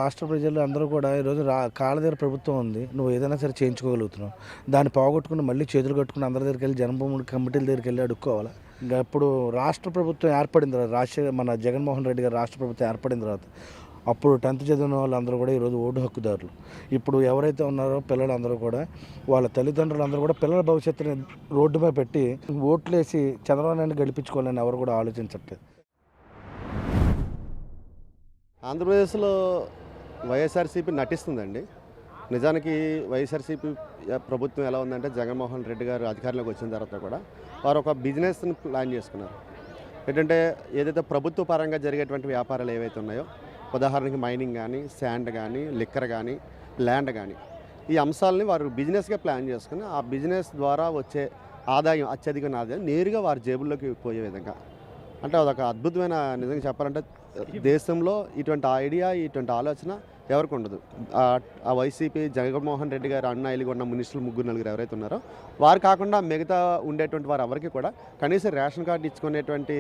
రాష్ట్ర ప్రజలు అందరూ కూడా ఈరోజు కాళ్ళ దగ్గర ప్రభుత్వం ఉంది, నువ్వు ఏదైనా సరే చేయించుకోగలుగుతున్నావు. దాన్ని పోగొట్టుకుని మళ్ళీ చేతులు కట్టుకుని అందరి దగ్గరికి వెళ్ళి జన్మభూమి కమిటీల దగ్గరికి వెళ్ళి అడుక్కోవాలి. ఇంకా ఇప్పుడు రాష్ట్ర ప్రభుత్వం ఏర్పడిన తర్వాత మన జగన్మోహన్ రెడ్డి గారు రాష్ట్ర ప్రభుత్వం ఏర్పడిన తర్వాత అప్పుడు 10th చదివిన వాళ్ళందరూ కూడా ఈరోజు ఓటు హక్కుదారులు. ఇప్పుడు ఎవరైతే ఉన్నారో పిల్లలందరూ కూడా వాళ్ళ తల్లిదండ్రులందరూ కూడా పిల్లల భవిష్యత్తుని రోడ్డు మీద పెట్టి ఓట్లేసి చంద్రబాబు నాయుడు గెలిపించుకోవాలని ఎవరు కూడా ఆలోచించట్లేదు. ఆంధ్రప్రదేశ్లో వైఎస్ఆర్సీపీ నటిస్తుందండి. నిజానికి వైఎస్ఆర్సీపీ ప్రభుత్వం ఎలా ఉందంటే జగన్మోహన్ రెడ్డి గారు అధికారంలోకి వచ్చిన తర్వాత కూడా వారు ఒక బిజినెస్ని ప్లాన్ చేసుకున్నారు. ఏంటంటే ఏదైతే ప్రభుత్వ పరంగా జరిగేటువంటి వ్యాపారాలు ఏవైతే ఉన్నాయో, ఉదాహరణకి మైనింగ్ కానీ, శాండ్ కానీ, లిక్కర్ కానీ, ల్యాండ్ కానీ, ఈ అంశాలని వారు బిజినెస్గా ప్లాన్ చేసుకుని ఆ బిజినెస్ ద్వారా వచ్చే ఆదాయం, అత్యధికమైన ఆదాయం నేరుగా వారి జేబుల్లోకి పోయే విధంగా, అంటే అదొక అద్భుతమైన, నిజంగా చెప్పాలంటే దేశంలో ఇటువంటి ఐడియా, ఇటువంటి ఆలోచన ఎవరికి ఉండదు. ఆ వైసీపీ జగన్మోహన్ రెడ్డి గారు అన్నాయిలుగా ఉన్న మినిస్టర్లు 3-4 ఎవరైతే ఉన్నారో వారు కాకుండా మిగతా ఉండేటువంటి వారు ఎవరికి కూడా కనీసం రేషన్ కార్డు ఇచ్చుకునేటువంటి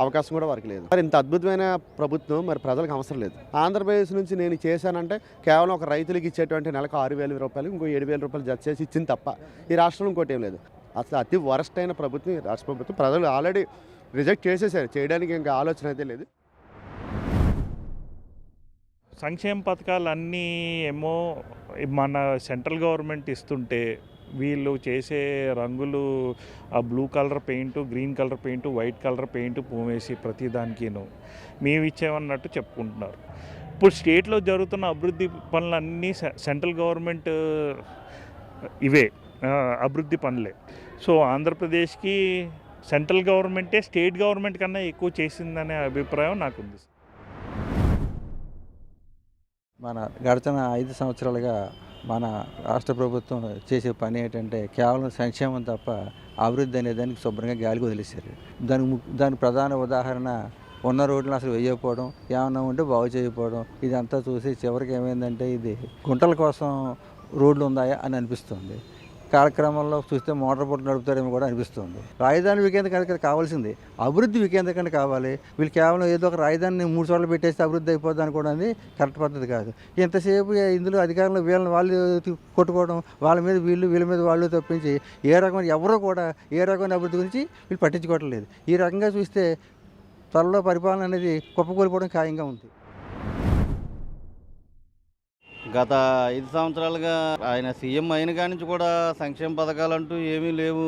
అవకాశం కూడా వారికి లేదు. మరి ఇంత అద్భుతమైన ప్రభుత్వం మరి ప్రజలకు అవసరం లేదు. ఆంధ్రప్రదేశ్ నుంచి నేను చేశానంటే కేవలం ఒక రైతులకు ఇచ్చేటువంటి నెలకు 6,000 రూపాయలు, ఇంకో 7,000 రూపాయలు జత చేసి ఇచ్చింది తప్ప ఈ రాష్ట్రంలో ఇంకోటి ఏం లేదు. అసలు అతి వరస్ట్ అయిన ప్రభుత్వం ఈ రాష్ట్ర ప్రభుత్వం. ప్రజలు ఆల్రెడీ రిజెక్ట్ చేసేసారు, చేయడానికి ఇంకా ఆలోచన అయితే లేదు. సంక్షేమ పథకాలన్నీ ఏమో మన సెంట్రల్ గవర్నమెంట్ ఇస్తుంటే వీళ్ళు చేసే రంగులు ఆ blue colour paint, green colour paint, white colour paint పూమేసి ప్రతిదానికిను మేము ఇచ్చేమన్నట్టు చెప్పుకుంటున్నారు. ఇప్పుడు స్టేట్లో జరుగుతున్న అభివృద్ధి పనులన్నీ సెంట్రల్ గవర్నమెంట్ ఇవే అభివృద్ధి పనులే. సో ఆంధ్రప్రదేశ్కి సెంట్రల్ గవర్నమెంటే స్టేట్ గవర్నమెంట్ కన్నా ఎక్కువ చేసిందనే అభిప్రాయం నాకుంది. మన గడిచిన 5 సంవత్సరాలుగా మన రాష్ట్ర ప్రభుత్వం చేసే పని ఏంటంటే కేవలం సంక్షేమం తప్ప అభివృద్ధి అనే దానికి శుభ్రంగా గాలికి వదిలేశారు. దానికి ప్రధాన ఉదాహరణ ఉన్న రోడ్లను అసలు వేయకపోవడం, ఏమన్నా ఉంటే బాగు చేయకపోవడం. ఇదంతా చూసి చివరికి ఏమైందంటే ఇది గుంటల కోసం రోడ్లు ఉన్నాయా అని అనిపిస్తుంది. కార్యక్రమంలో చూస్తే మోటార్ బోట్లు నడుపుతారేమో కూడా అనిపిస్తుంది. రాజధాని వికేంద్రీకరణ కావాల్సింది, అభివృద్ధి వికేంద్రీకరణ కావాలి. వీళ్ళు కేవలం ఏదో ఒక రాజధానిని 3 చోట్ల పెట్టేస్తే అభివృద్ధి అయిపోద్ది అనుకోవడం అనేది కరెక్ట్ పద్ధతి కాదు. ఇంతసేపు ఇందులో అధికారంలో వీళ్ళని వాళ్ళు కొట్టుకోవడం, వాళ్ళ మీద వీళ్ళ మీద వాళ్ళు తప్పించి ఎవరో కూడా ఏ రకమైన అభివృద్ధి గురించి వీళ్ళు పట్టించుకోవటం లేదు. ఈ రకంగా చూస్తే త్వరలో పరిపాలన అనేది కుప్పకూలిపోవడం ఖాయంగా ఉంది. గత 5 సంవత్సరాలుగా ఆయన సీఎం అయిన కాడి నుంచి కూడా సంక్షేమ పథకాలు అంటూ ఏమీ లేవు.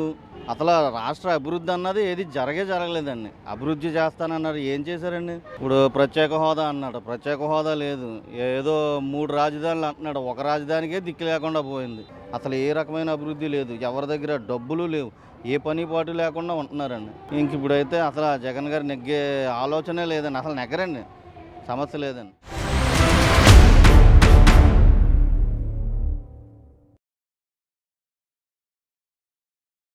అసలు రాష్ట్ర అభివృద్ధి అన్నది ఏది జరగలేదండి. అభివృద్ధి చేస్తానన్నారు, ఏం చేశారండి? ఇప్పుడు ప్రత్యేక హోదా అన్నాడు, ప్రత్యేక హోదా లేదు. ఏదో 3 రాజధానులు అంటున్నాడు, ఒక రాజధానికే దిక్కు లేకుండా పోయింది. అసలు ఏ రకమైన అభివృద్ధి లేదు, ఎవరి దగ్గర డబ్బులు లేవు, ఏ పని పాటు లేకుండా ఉంటున్నారండి. ఇంక ఇప్పుడైతే అసలు జగన్ గారు నెగ్గే ఆలోచనే లేదండి, అసలు నెగ్గరండి, సమస్య లేదండి.